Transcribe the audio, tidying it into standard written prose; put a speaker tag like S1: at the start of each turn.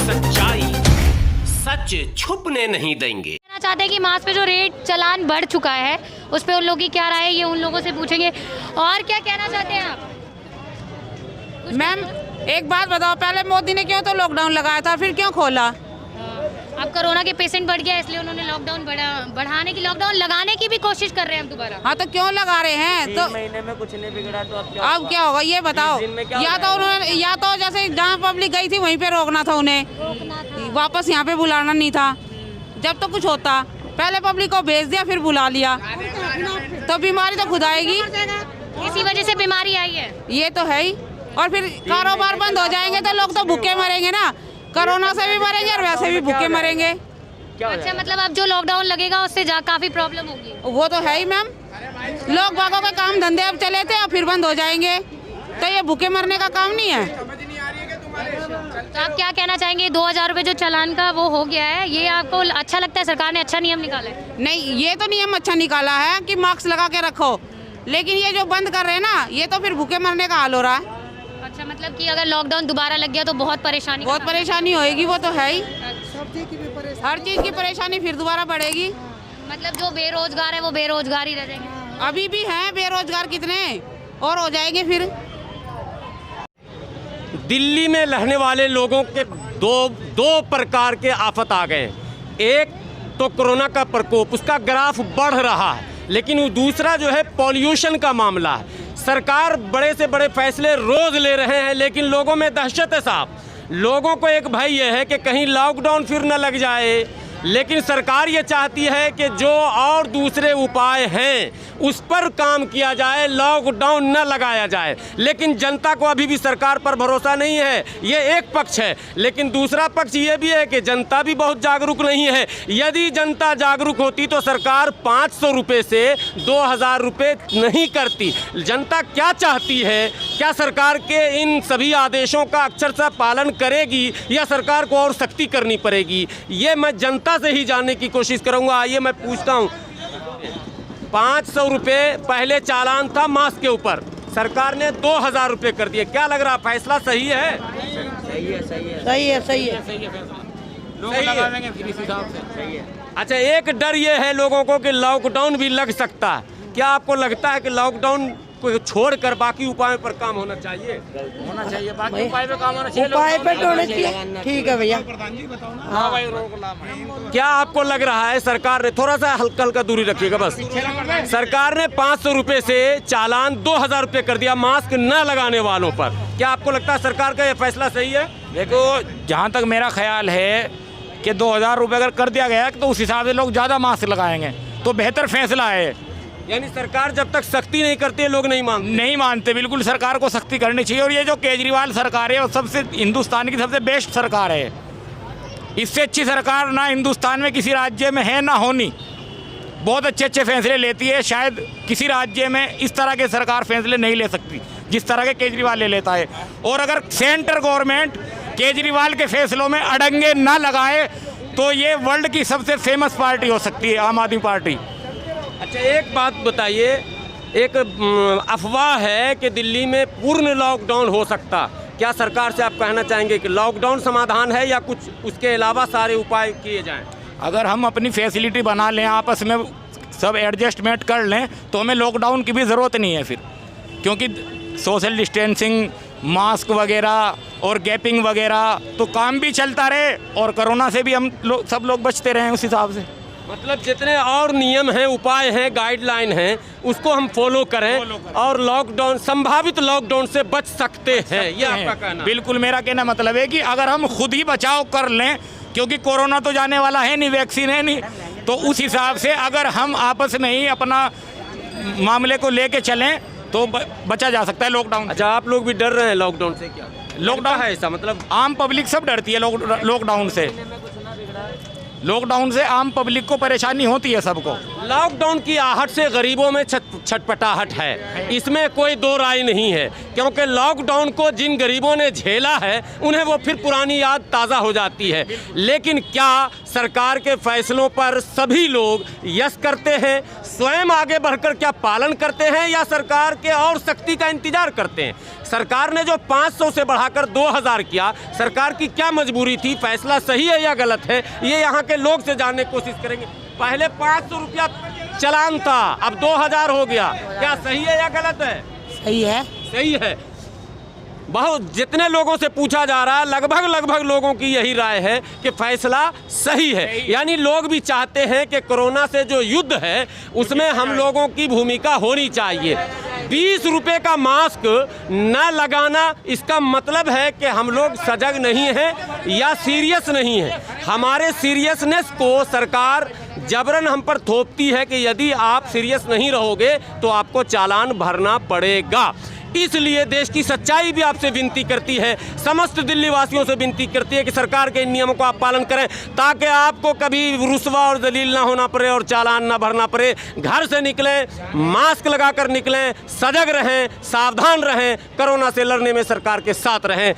S1: सच्चाई सच छुपने नहीं देंगे।
S2: कहना चाहते हैं कि मास्क पे जो रेट चालान बढ़ चुका है उस पे उन लोगों की क्या राय है, ये उन लोगों से पूछेंगे। और क्या कहना चाहते हैं आप?
S3: मैम एक बात बताओ, पहले मोदी ने क्यों तो लॉकडाउन लगाया था, फिर क्यों खोला?
S2: अब कोरोना के पेशेंट बढ़ गया इसलिए उन्होंने लॉकडाउन बढ़ाने की, लॉकडाउन लगाने की भी कोशिश कर रहे हैं हम दोबारा।
S3: हाँ तो क्यों लगा रहे हैं? तो
S4: महीने में कुछ नहीं बिगड़ा तो
S3: अब क्या होगा ये बताओ? या तो उन्होंने, या तो जैसे जहाँ पब्लिक गई थी वहीं पे रोकना था उन्हें, वापस यहाँ पे बुलाना नहीं था। जब तो कुछ होता पहले पब्लिक को भेज दिया फिर बुला लिया, तो बीमारी तो खुद आएगी।
S2: इसी वजह से बीमारी आई है,
S3: ये तो है ही। और फिर कारोबार बंद हो जाएंगे तो लोग तो भूखे मरेंगे ना, कोरोना से भी मरेंगे और वैसे भी भूखे मरेंगे।
S2: अच्छा, मतलब अब जो लॉकडाउन लगेगा उससे काफी प्रॉब्लम होगी।
S3: वो तो है ही मैम, लोग बागों के काम धंधे अब चले थे और फिर बंद हो जाएंगे, तो ये भूखे मरने का काम नहीं है।
S2: तो आप क्या कहना चाहेंगे? 2000 रुपये जो चालान का वो हो गया है, ये आपको अच्छा लगता है? सरकार ने अच्छा नियम निकाला है?
S3: नहीं, ये तो नियम अच्छा निकाला है कि मास्क लगा के रखो, लेकिन ये जो बंद कर रहे हैं ना, ये तो फिर भूखे मरने का हाल हो रहा है।
S2: अच्छा, मतलब कि अगर लॉकडाउन दोबारा लग गया तो बहुत परेशानी
S3: होएगी, वो तो है ही। हर चीज की परेशानी फिर दोबारा बढ़ेगी।
S2: मतलब जो बेरोजगार है वो बेरोजगार ही रह जाएंगे।
S3: अभी भी हैं बेरोजगार कितने, और हो जाएंगे फिर।
S1: दिल्ली में रहने वाले लोगों के दो प्रकार के आफत आ गए। एक तो कोरोना का प्रकोप, उसका ग्राफ बढ़ रहा है, लेकिन दूसरा जो है पॉल्यूशन का मामला है। सरकार बड़े से बड़े फैसले रोज ले रहे हैं, लेकिन लोगों में दहशत है साहब। लोगों को एक भय यह है कि कहीं लॉकडाउन फिर न लग जाए, लेकिन सरकार ये चाहती है कि जो और दूसरे उपाय हैं उस पर काम किया जाए, लॉकडाउन न लगाया जाए। लेकिन जनता को अभी भी सरकार पर भरोसा नहीं है, ये एक पक्ष है। लेकिन दूसरा पक्ष ये भी है कि जनता भी बहुत जागरूक नहीं है। यदि जनता जागरूक होती तो सरकार 500 रुपये से 2000 रुपये नहीं करती। जनता क्या चाहती है? क्या सरकार के इन सभी आदेशों का अक्षरशः पालन करेगी या सरकार को और सख्ती करनी पड़ेगी? ये मैं जनता से ही जानने की कोशिश करूंगा। आइए मैं पूछता हूं, 500 रुपये पहले चालान था मास्क के ऊपर, सरकार ने 2000 रुपये कर दिए। क्या लग रहा, फैसला सही है? सही है। अच्छा, एक डर ये है लोगों को कि लॉकडाउन भी लग सकता है। क्या आपको लगता है कि लॉकडाउन को छोड़कर बाकी उपायों पर काम होना चाहिए? बाकी उपाय पे काम होना चाहिए,
S5: उपाय पे होना चाहिए। ठीक है भैया।
S1: हाँ भाई, क्या आपको लग रहा है सरकार ने, थोड़ा सा हल्का दूरी रखिएगा बस, सरकार ने 500 रुपये से चालान 2000 रुपये कर दिया मास्क न लगाने वालों पर? क्या आपको लगता है सरकार का यह फैसला सही है?
S6: देखो, जहाँ तक मेरा ख्याल है कि 2000 रुपये अगर कर दिया गया तो उस हिसाब से लोग ज़्यादा मास्क लगाएंगे, तो बेहतर फैसला है।
S1: यानी सरकार जब तक सख्ती नहीं करती है लोग नहीं मानते।
S6: बिल्कुल सरकार को सख्ती करनी चाहिए। और ये जो केजरीवाल सरकार है वो सबसे हिंदुस्तान की सबसे बेस्ट सरकार है। इससे अच्छी सरकार ना हिंदुस्तान में किसी राज्य में है ना होनी। बहुत अच्छे फैसले लेती है, शायद किसी राज्य में इस तरह के सरकार फैसले नहीं ले सकती जिस तरह के केजरीवाल ले लेता है। और अगर सेंट्रल गवर्नमेंट केजरीवाल के फैसलों में अड़ंगे ना लगाए तो ये वर्ल्ड की सबसे फेमस पार्टी हो सकती है, आम आदमी पार्टी।
S1: अच्छा, एक बात बताइए, एक अफवाह है कि दिल्ली में पूर्ण लॉकडाउन हो सकता। क्या सरकार से आप कहना चाहेंगे कि लॉकडाउन समाधान है या कुछ उसके अलावा सारे उपाय किए जाएं?
S6: अगर हम अपनी फैसिलिटी बना लें, आपस में सब एडजस्टमेंट कर लें, तो हमें लॉकडाउन की भी ज़रूरत नहीं है फिर, क्योंकि सोशल डिस्टेंसिंग, मास्क वगैरह और गैपिंग वगैरह तो काम भी चलता रहे और कोरोना से भी हम सब लोग बचते रहें उस हिसाब से।
S1: मतलब जितने और नियम हैं, उपाय हैं, गाइडलाइन हैं, उसको हम फॉलो करें और लॉकडाउन, संभावित लॉकडाउन से बच सकते हैं, ये आपका कहना?
S6: बिल्कुल, मेरा कहना मतलब है कि अगर हम खुद ही बचाव कर लें, क्योंकि कोरोना तो जाने वाला है नहीं, वैक्सीन है नहीं, तो उस हिसाब से अगर हम आपस में ही अपना मामले को लेके चलें तो बचा जा सकता है लॉकडाउन।
S1: अच्छा, आप लोग भी डर रहे हैं लॉकडाउन से? क्या
S6: लॉकडाउन है ऐसा, मतलब आम पब्लिक सब डरती है लॉकडाउन से। लॉकडाउन से आम पब्लिक को परेशानी होती है सबको।
S1: लॉकडाउन की आहट से गरीबों में छटपटाहट है, इसमें कोई दो राय नहीं है, क्योंकि लॉकडाउन को जिन गरीबों ने झेला है उन्हें वो फिर पुरानी याद ताज़ा हो जाती है। लेकिन क्या सरकार के फैसलों पर सभी लोग यस करते हैं, स्वयं आगे बढ़कर क्या पालन करते हैं, या सरकार के और सख्ती का इंतजार करते हैं? सरकार ने जो 500 से बढ़ाकर 2000 किया, सरकार की क्या मजबूरी थी? फैसला सही है या गलत है, ये यहाँ के लोग से जानने की कोशिश करेंगे। पहले 500 रुपया चलान था, अब 2000 हो गया, क्या सही है या गलत है?
S5: सही है।
S1: सही है। बहुत जितने लोगों से पूछा जा रहा है, लगभग लोगों की यही राय है कि फैसला सही है। यानी लोग भी चाहते हैं कि कोरोना से जो युद्ध है उसमें हम लोगों की भूमिका होनी चाहिए। 20 रुपए का मास्क न लगाना, इसका मतलब है कि हम लोग सजग नहीं हैं या सीरियस नहीं हैं। हमारे सीरियसनेस को सरकार जबरन हम पर थोपती है कि यदि आप सीरियस नहीं रहोगे तो आपको चालान भरना पड़ेगा। इसलिए देश की सच्चाई भी आपसे विनती करती है, समस्त दिल्ली वासियों से विनती करती है कि सरकार के इन नियमों का आप पालन करें, ताकि आपको कभी रुस्वा और जलील ना होना पड़े और चालान ना भरना पड़े। घर से निकलें, मास्क लगाकर निकलें, सजग रहें, सावधान रहें, कोरोना से लड़ने में सरकार के साथ रहें।